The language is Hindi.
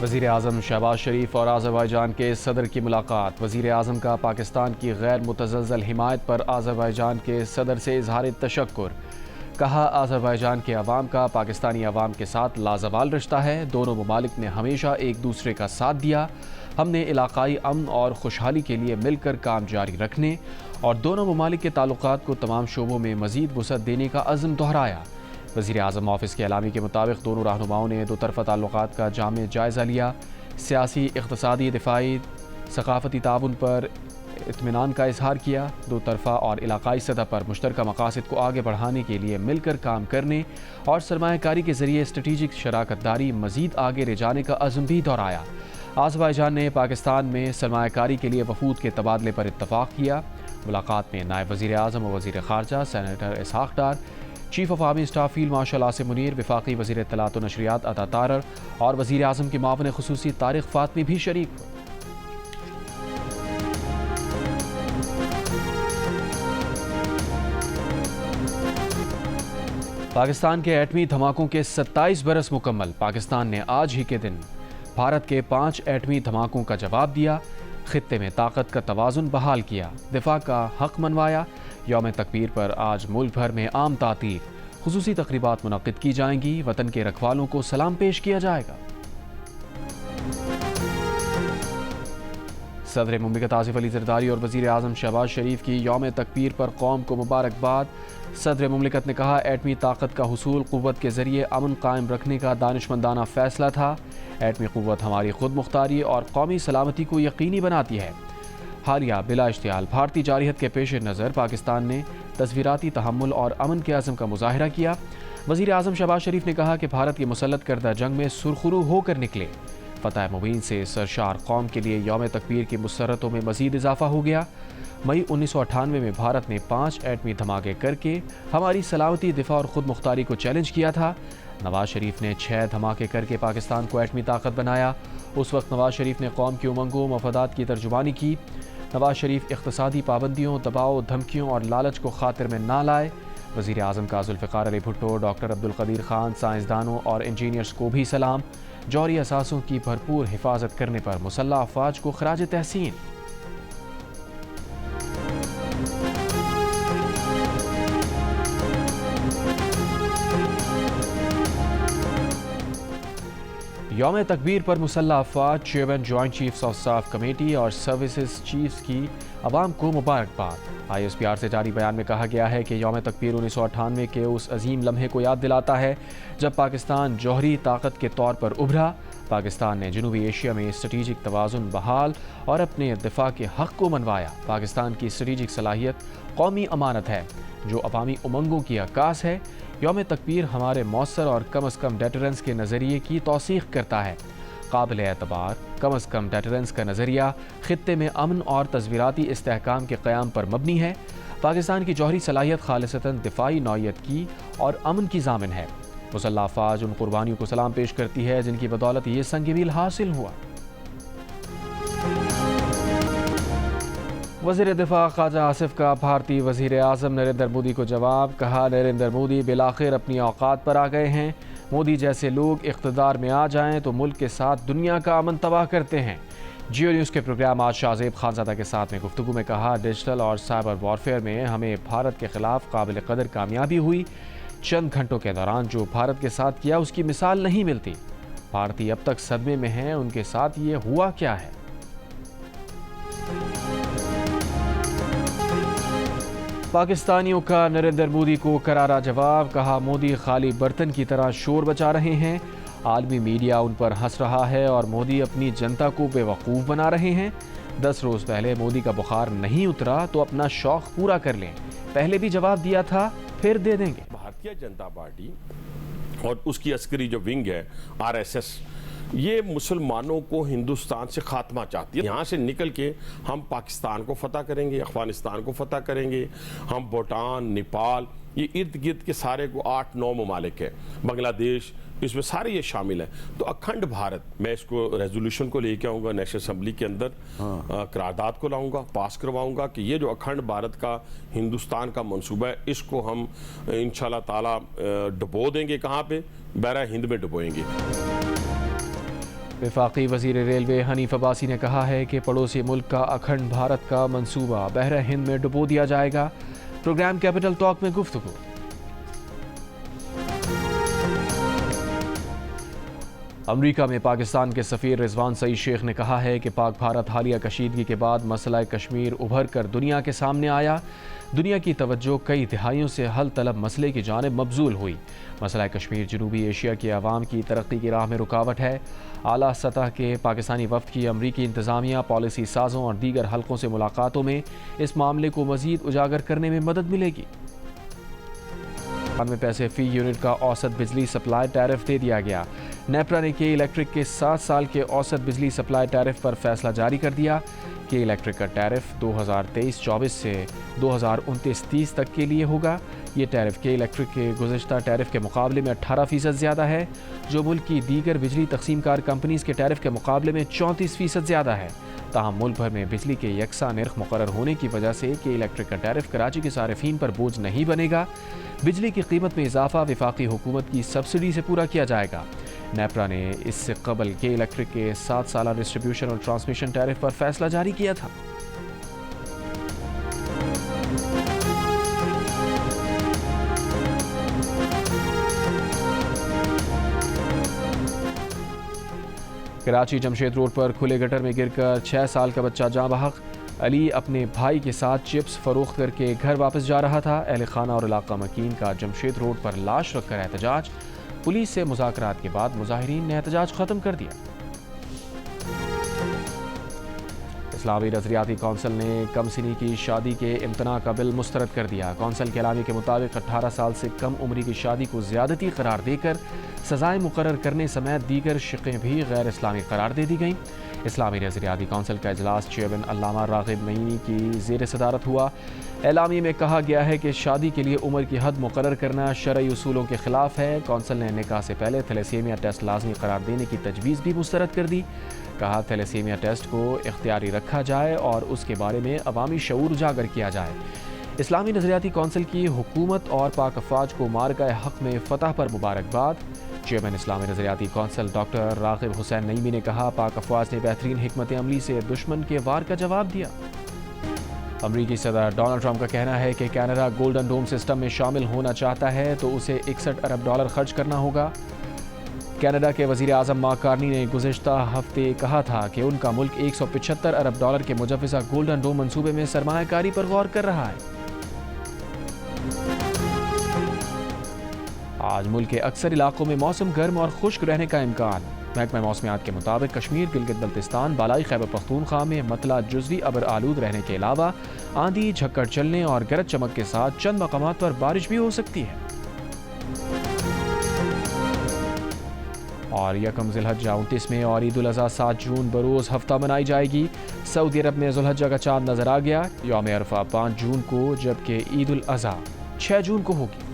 वज़ीर आज़म शहबाज शरीफ और आज़रबाईजान के सदर की मुलाकात। वज़ीर आज़म का पाकिस्तान की गैर मुतज़लज़ल हिमायत पर आज़रबाईजान के सदर से इज़हार तशक्कुर। कहा, आज़रबाईजान के अवाम का पाकिस्तानी अवाम के साथ लाजवाल रिश्ता है। दोनों ममालिक ने हमेशा एक दूसरे का साथ दिया। हमने इलाकाई अमन और खुशहाली के लिए मिलकर काम जारी रखने और दोनों ममालिक के ताल्लुकात को तमाम शोबों में मज़ीद वुसअत देने का अज़्म दोहराया। वज़ीर आज़म ऑफिस के एलामी के मुताबिक दोनों रहनुमाओं ने दो तरफ़ा ताल्लुकात का जामे जायज़ा लिया। सियासी, इक़्तिसादी, दिफ़ाई, सक़ाफ़ती ताउन पर इत्मीनान का इजहार किया। दो तरफ़ा और इलाकाई सतह पर मुश्तरका मकासद को आगे बढ़ाने के लिए मिलकर काम करने और सरमायाकारी के ज़रिए स्ट्रेटिजिक शराकत दारी मज़ीद आगे ले जाने का अज़्म भी दोहराया। आज़रबाईजान ने पाकिस्तान में सरमायाकारी के लिए वफूद के तबादले पर इत्तफ़ाक़ किया। मुलाकात में नायब वज़ीर आज़म और वज़ीर ख़ारजा senator Ishaq Dar, chief of army staff field marshal Asim Munir, वफाकी वज़ीर इत्तलात व नशरियात अता तारर और वज़ीर आज़म के मावन ख़ुसूसी तारिक फ़ातमी भी शरीक हुए। पाकिस्तान के एटमी धमाकों के 27 बरस मुकम्मल। पाकिस्तान ने आज ही के दिन भारत के 5 एटमी धमाकों का जवाब दिया। खित्ते में ताकत का तवाज़ुन बहाल किया, दिफा का हक मनवाया। यौम तकबीर पर आज मुल्क भर में आम तातील, खुसूसी तक़रीबात मुनक़्क़िद की जाएंगी। वतन के रखवालों को सलाम पेश किया जाएगा। सदर मुमलिकत आसिफ अली ज़रदारी और वज़ीर आज़म शहबाज शरीफ की यौम तकबीर पर कौम को मुबारकबाद। सदर मुमलिकत ने कहा, एटमी ताकत का हुसूल क़ुव्वत के ज़रिए अमन कायम रखने का दानिशमंदाना फ़ैसला था। एटमी क़ुव्वत हमारी खुद मुख्तारी और कौमी सलामती को यकीनी बनाती है। हालिया बिला इश्तियाल भारतीय जारहियत के पेश नज़र पाकिस्तान ने तस्वीराती तहम्मुल और अमन के अज़्म का मुज़ाहिरा किया। वज़ीर आज़म शहबाज शरीफ ने कहा कि भारत की मुसल्लत करदा जंग में सुरखरू होकर निकले। फ़तह मुबीन से सरशार कौम के लिए यौम तकबीर की मुसर्रतों में मज़ीद इजाफ़ा हो गया। मई 1998 में भारत ने 5 एटमी धमाके करके हमारी सलामती, दिफा और ख़ुद मुख्तारी को चैलेंज किया था। नवाज शरीफ ने 6 धमाके करके पाकिस्तान को एटमी ताकत बनाया। उस वक्त नवाज शरीफ ने कौम की उमंगों मफादात की तर्जुमानी की। नवाज शरीफ इक़्तिसादी पाबंदियों, दबाव, धमकियों और लालच को खातिर में ना लाए। वज़ीर आज़म का ज़ुल्फ़िकार अली भुट्टो, डॉक्टर अब्दुल क़दीर ख़ान, साइंसदानों और इंजीनियर्स को भी सलाम। जौहरी असासों की भरपूर हिफाजत करने पर मुसल्लह अफ़वाज को ख़राज तहसीन। यौम तकबीर पर मुसल्लह अफ़वाज, chairman joint chiefs of staff committee और सर्विसेज चीफ्स की अवाम को मुबारकबाद। ISPR से जारी बयान में कहा गया है कि यौम तकबीर 1998 के उस अजीम लम्हे को याद दिलाता है जब पाकिस्तान जौहरी ताकत के तौर पर उभरा। पाकिस्तान ने जनूबी एशिया में स्ट्रेटिजिक तवाज़ुन बहाल और अपने दिफा के हक़ को मनवाया। पाकिस्तान की स्ट्रेटिजिक सलाहियत कौमी अमानत है जो अवामी उमंगों की अक्कास है। यौम तकबीर हमारे मौसर और कम अज़ कम डेटरेंस के नज़रिए की तौसीक़ करता है। काबिल एतबार कम अज़ कम डेटरेंस का नज़रिया खित्ते में अमन और तस्वीराती इस्तेहकाम के क़याम पर मबनी है। पाकिस्तान की जौहरी सलाहियत खालिसतन दिफाई नौइयत की और अमन की ज़ामिन है। मुसल्लह अफ़वाज उन कुर्बानियों को सलाम पेश करती है जिनकी बदौलत ये संग मील हासिल हुआ। वज़ीर दिफा ख्वाजा आसिफ का भारतीय वज़ीर आज़म नरेंद्र मोदी को जवाब। कहा, नरेंद्र मोदी बिलाखिर अपनी औकात पर आ गए हैं। मोदी जैसे लोग इक़्तिदार में आ जाएं तो मुल्क के साथ दुनिया का अमन तबाह करते हैं। जियो न्यूज़ के प्रोग्राम आज शाहज़ेब खानज़ादा के साथ में गुफ्तगू में कहा, डिजिटल और साइबर वॉरफेयर में हमें भारत के ख़िलाफ़ काबिल क़दर कामयाबी हुई। चंद घंटों के दौरान जो भारत के साथ किया उसकी मिसाल नहीं मिलती। भारतीय अब तक सदमे में हैं, उनके साथ ये हुआ क्या है। पाकिस्तानियों का नरेंद्र मोदी को करारा जवाब। कहा, मोदी खाली बर्तन की तरह शोर बचा रहे हैं। आलमी मीडिया उन पर हंस रहा है और मोदी अपनी जनता को बेवकूफ़ बना रहे हैं। 10 रोज़ पहले मोदी का बुखार नहीं उतरा तो अपना शौक़ पूरा कर लें। पहले भी जवाब दिया था, फिर दे देंगे। भारतीय जनता पार्टी और उसकी अस्करी जो विंग है RSS, ये मुसलमानों को हिंदुस्तान से खात्मा चाहती है। यहाँ से निकल के हम पाकिस्तान को फतह करेंगे, अफगानिस्तान को फतह करेंगे, हम भूटान, नेपाल, ये इर्द गिर्द के सारे को 8-9 ममालिक है, बांग्लादेश, इसमें सारे ये शामिल हैं। तो अखंड भारत, मैं इसको रेजोल्यूशन को लेके आऊँगा, नेशनल असम्बली के अंदर करारदाद को लाऊंगा, पास करवाऊंगा कि ये जो अखंड भारत का हिंदुस्तान का मंसूबा है, इसको हम इंशाल्लाह ताला डुबो देंगे। कहाँ पे? बहरा हिंद में डुबोएंगे। वफाकी वज़ीर रेलवे हनीफ अब्बासी ने कहा है कि पड़ोसी मुल्क का अखंड भारत का मंसूबा बहर हिंद में डुबो दिया जाएगा। प्रोग्राम कैपिटल टॉक में गुफ्तगू। अमरीका में पाकिस्तान के सफ़ीर रिजवान सईद शेख ने कहा है कि पाक भारत हालिया कशीदगी के बाद मसला कश्मीर उभर कर दुनिया के सामने आया। दुनिया की तवज्जो कई दिहाइयों से हल तलब मसले की जानिब मबजूल हुई। मसला कश्मीर जनूबी एशिया की आवाम की तरक्की की राह में रुकावट है। आला सतह के पाकिस्तानी वफ्द की अमरीकी इंतज़ामिया, पॉलिसी साज़ों और दीगर हलकों से मुलाकातों में इस मामले को मज़ीद उजागर करने में मदद मिलेगी। में पैसे फ़ी यूनिट का औसत बिजली सप्लाई टैरिफ दे दिया गया। नेपरा ने के इलेक्ट्रिक के 7 साल के औसत बिजली सप्लाई टैरिफ पर फैसला जारी कर दिया। के इलेक्ट्रिक का टैरिफ 2023-24 से 2029-30 तक के लिए होगा। ये टैरिफ के इलेक्ट्रिक के गुज़श्ता टैरिफ के मुकाबले में 18% ज़्यादा है, जो मुल्क की दीगर बिजली तकसीमकार कंपनीज़ के टैरिफ के मुकाबले में 34% ज़्यादा है। ताहम मुल्क भर में बिजली के यकसा निर्ख मुकर्रर होने की वजह से के इलेक्ट्रिक का टैरिफ कराची के सारिफीन पर बोझ नहीं बनेगा। बिजली की कीमत में इजाफा वफाकी हुकूमत की सब्सिडी से पूरा किया जाएगा। नेपरा ने इससे कबल के इलेक्ट्रिक के 7 साला डिस्ट्रीब्यूशन और ट्रांसमिशन टैरिफ पर फैसला जारी किया था। कराची जमशेद रोड पर खुले गटर में गिरकर 6 साल का बच्चा जाँ बहक। अली अपने भाई के साथ चिप्स फरोख्त करके घर वापस जा रहा था। अहल खाना और इलाका मकीन का जमशेद रोड पर लाश रखकर एहतजाज। पुलिस से मुज़ाकरात के बाद मुजाहिरीन ने एहतजाज ख़त्म कर दिया। इस्लामी नज़रियाती कौंसिल ने कम सिनी की शादी के इम्तना का बिल मुस्तरद कर दिया। कौंसिल के एलामी के मुताबिक 18 साल से कम उम्री की शादी को ज़्यादती करार देकर सज़ाएँ मुकर्रर करने समेत दीगर शिक़ें भी गैर इस्लामी करार दे दी गईं। इस्लामी नज़रियाती कौंसिल का इजलास चेयरमैन अल्लामा राग़िब नईमी की ज़ेर सदारत हुआ। एलामी में कहा गया है कि शादी के लिए उम्र की हद मुकर्रर करना शरई उसूलों के ख़िलाफ़ है। कौंसिल ने निकाह से पहले थैलेसीमिया टेस्ट लाजमी करार देने की तजवीज़ भी मुस्तरद कर दी। कहा थैलेसीमिया टेस्ट को इख्तियारी रखा जाए और उसके बारे में अवामी शऊर उजागर किया जाए। इस्लामी नज़रियाती कौंसिल की हुकूमत और पाक अफवाज को मारका हक़ में फ़तह पर मुबारकबाद। चेयरमैन इस्लामी नज़रियाती कौंसिल डॉक्टर राग़िब हुसैन नईमी ने कहा, पाक अफवाज ने बेहतरीन हिकमत अमली से दुश्मन के वार का जवाब दिया। अमरीकी सदर डोनाल्ड ट्रंप का कहना है कि कनाडा गोल्डन डोम सिस्टम में शामिल होना चाहता है तो उसे $61 अरब खर्च करना होगा। कनाडा के वज़ीर आज़म मार्क कार्नी ने गुज़िश्ता हफ्ते कहा था कि उनका मुल्क $175 अरब के मुजव्वज़ा गोल्डन डोम मंसूबे में सरमायाकारी पर गौर कर रहा है। आज मुल्क के अक्सर इलाकों में मौसम गर्म और खुश्क रहने का इम्कान। महकमा मौसमियात के मुताबिक कश्मीर, गिलगित बल्तिस्तान, बालाई खैबर पख्तूनख्वा में मतला जुज़वी अबर आलूद रहने के अलावा आंधी झक्कड़ चलने और गरज चमक के साथ चंद मकामात पर बारिश भी हो सकती है। और यकम ज़िलहज्जा 29 में और ईद उल अज़हा 7 जून बरोज़ हफ्ता मनाई जाएगी। सऊदी अरब में ज़ुल्हज्जा का चांद नजर आ गया। यौम अरफा 5 जून को जबकि ईद उल अज़हा 6 जून को होगी।